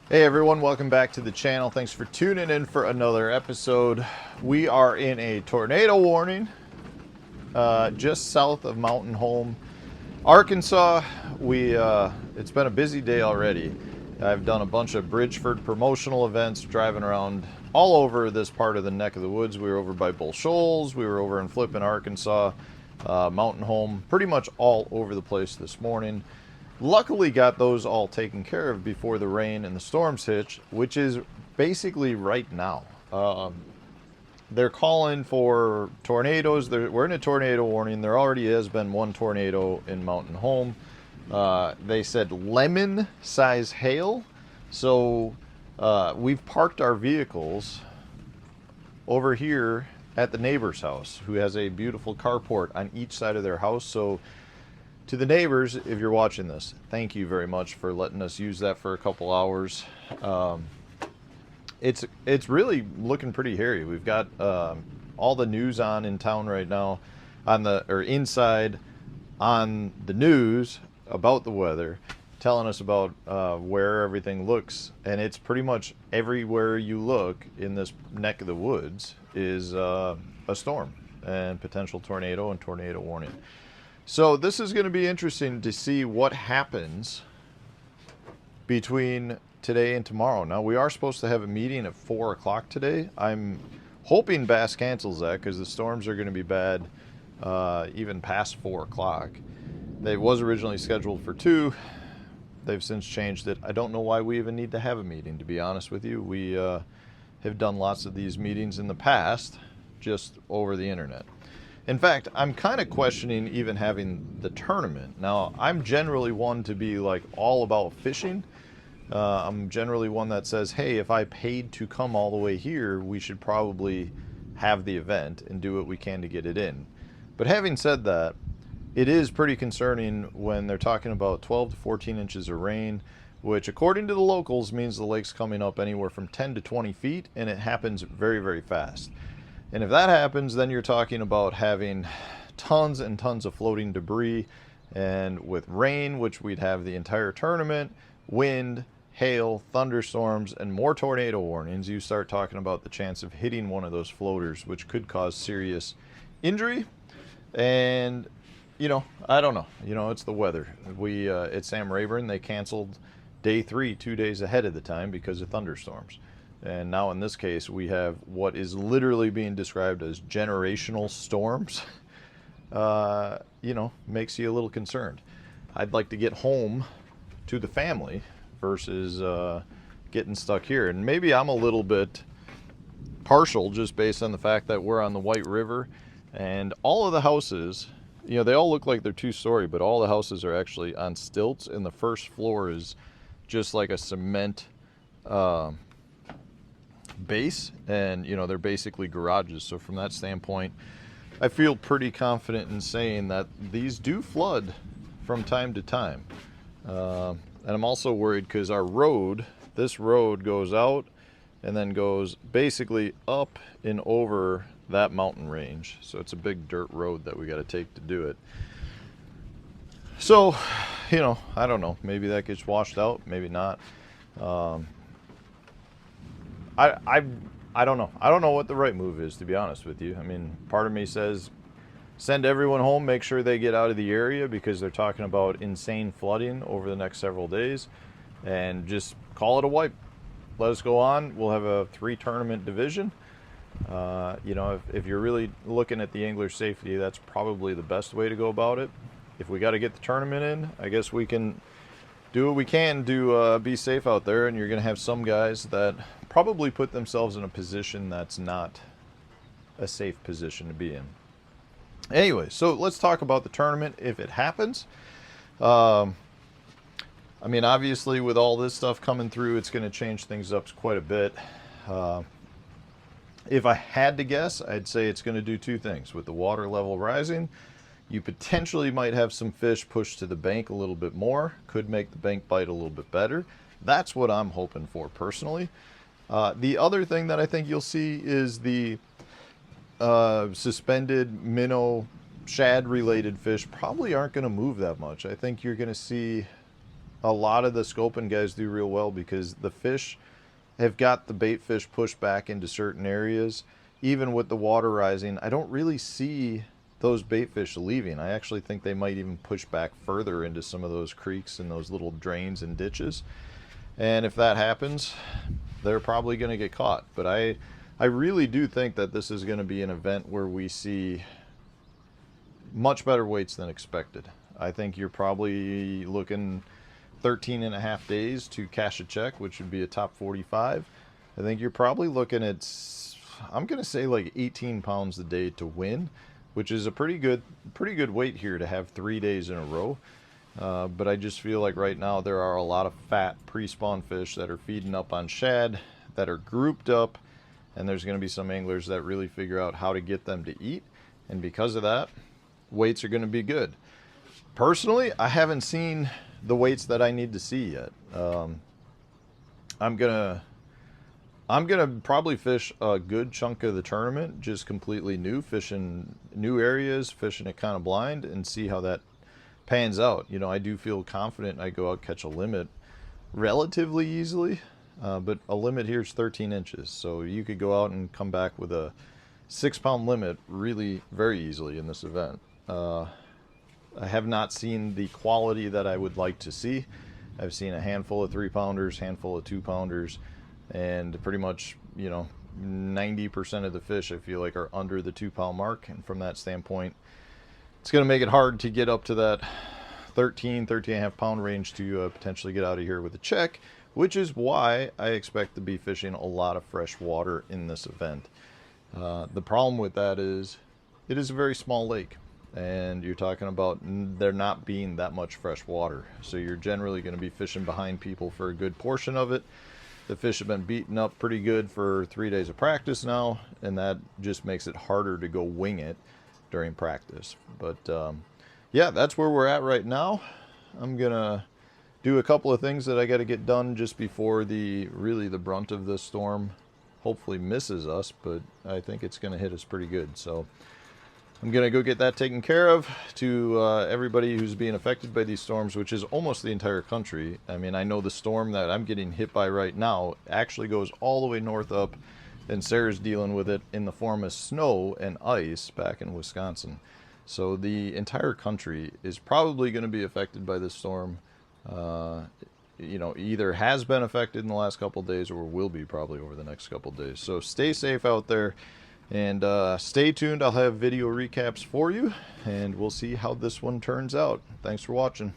Hey everyone, welcome back to the channel. Thanks for tuning in for another episode. We are in a tornado warning just south of Mountain Home, Arkansas. It's been a busy day already. I've done a bunch of Bridgeford promotional events, driving around all over this part of the neck of the woods. We were over by Bull Shoals, we were over in Flippin, Arkansas, Mountain Home, pretty much all over the place this morning. Luckily got those all taken care of before the rain and the storms hit, which is basically right now. They're calling for tornadoes. We're in a tornado warning. There already has been one tornado in Mountain Home. They said lemon size hail. So we've parked our vehicles over here at the neighbor's house, who has a beautiful carport on each side of their house. So to the neighbors, if you're watching this, thank you very much for letting us use that for a couple hours. It's really looking pretty hairy. We've got all the news on in town right now, inside on the news about the weather, telling us about where everything looks, and it's pretty much everywhere you look in this neck of the woods is a storm and potential tornado and tornado warning. So this is going to be interesting to see what happens between today and tomorrow. Now, we are supposed to have a meeting at 4 o'clock today. I'm hoping Bass cancels that because the storms are going to be bad even past 4 o'clock. It was originally scheduled for 2. They've since changed it. I don't know why we even need to have a meeting, to be honest with you. We have done lots of these meetings in the past just over the internet. In fact, I'm kind of questioning even having the tournament. Now, I'm generally one to be like all about fishing. I'm generally one that says, hey, if I paid to come all the way here, we should probably have the event and do what we can to get it in. But having said that, it is pretty concerning when they're talking about 12 to 14 inches of rain, which according to the locals means the lake's coming up anywhere from 10 to 20 feet, and it happens very, very fast. And if that happens, then you're talking about having tons and tons of floating debris, and with rain, which we'd have the entire tournament, wind, hail, thunderstorms, and more tornado warnings, you start talking about the chance of hitting one of those floaters, which could cause serious injury. And, I don't know. It's the weather. At Sam Rayburn, they canceled day 3 2 days ahead of the time because of thunderstorms. And now in this case, we have what is literally being described as generational storms. Makes you a little concerned. I'd like to get home to the family versus getting stuck here. And maybe I'm a little bit partial just based on the fact that we're on the White River, and all of the houses, they all look like they're 2-story, but all the houses are actually on stilts, and the first floor is just like a cement base, and they're basically garages. So from that standpoint, I feel pretty confident in saying that these do flood from time to time. And I'm also worried because this road goes out and then goes basically up and over that mountain range. So it's a big dirt road that we got to take to do it. So, I don't know. Maybe that gets washed out, maybe not. I don't know. I don't know what the right move is, to be honest with you. I mean, part of me says send everyone home, make sure they get out of the area because they're talking about insane flooding over the next several days, and just call it a wipe. Let us go on. We'll have a 3-tournament division. If you're really looking at the angler safety, that's probably the best way to go about it. If we got to get the tournament in, I guess we can do what we can to be safe out there, and you're going to have some guys that probably put themselves in a position that's not a safe position to be in. Anyway, so let's talk about the tournament if it happens. Obviously with all this stuff coming through, it's going to change things up quite a bit. If I had to guess, I'd say it's going to do 2 things. With the water level rising, you potentially might have some fish pushed to the bank a little bit more. Could make the bank bite a little bit better. That's what I'm hoping for personally. The other thing that I think you'll see is the suspended minnow, shad related fish probably aren't going to move that much. I think you're going to see a lot of the scoping guys do real well because the fish have got the bait fish pushed back into certain areas. Even with the water rising, I don't really see those bait fish leaving. I actually think they might even push back further into some of those creeks and those little drains and ditches. And if that happens, they're probably going to get caught. But I really do think that this is going to be an event where we see much better weights than expected. I think you're probably looking 13 and a half days to cash a check, which would be a top 45. I think you're probably looking at, I'm going to say like 18 pounds a day to win, which is a pretty good weight here to have 3 days in a row. But I just feel like right now there are a lot of fat pre-spawn fish that are feeding up on shad that are grouped up, and there's going to be some anglers that really figure out how to get them to eat, and because of that, weights are going to be good. Personally, I haven't seen the weights that I need to see yet. I'm gonna probably fish a good chunk of the tournament just completely new, fishing new areas, fishing it kind of blind, and see how that pans out. You know, I do feel confident I go out catch a limit relatively easily, but a limit here is 13 inches, so you could go out and come back with a 6-pound limit really very easily in this event. I have not seen the quality that I would like to see. I've seen a handful of 3-pounders, handful of 2-pounders, and pretty much, you know, 90% of the fish I feel like are under the 2-pound mark, and from that standpoint, it's going to make it hard to get up to that 13 and a half pound range to potentially get out of here with a check, which is why I expect to be fishing a lot of fresh water in this event. The problem with that is it is a very small lake, and you're talking about there not being that much fresh water, so you're generally going to be fishing behind people for a good portion of it. The fish have been beaten up pretty good for 3 days of practice now, and that just makes it harder to go wing it during practice. But yeah, that's where we're at right now. I'm gonna do a couple of things that I got to get done just before the brunt of this storm hopefully misses us, but I think it's going to hit us pretty good. So I'm going to go get that taken care of. To everybody who's being affected by these storms, which is almost the entire country. I mean, I know the storm that I'm getting hit by right now actually goes all the way north up, and Sarah's dealing with it in the form of snow and ice back in Wisconsin. So the entire country is probably going to be affected by this storm. You know, either has been affected in the last couple of days or will be probably over the next couple of days. So stay safe out there. And stay tuned. I'll have video recaps for you, and we'll see how this one turns out. Thanks for watching.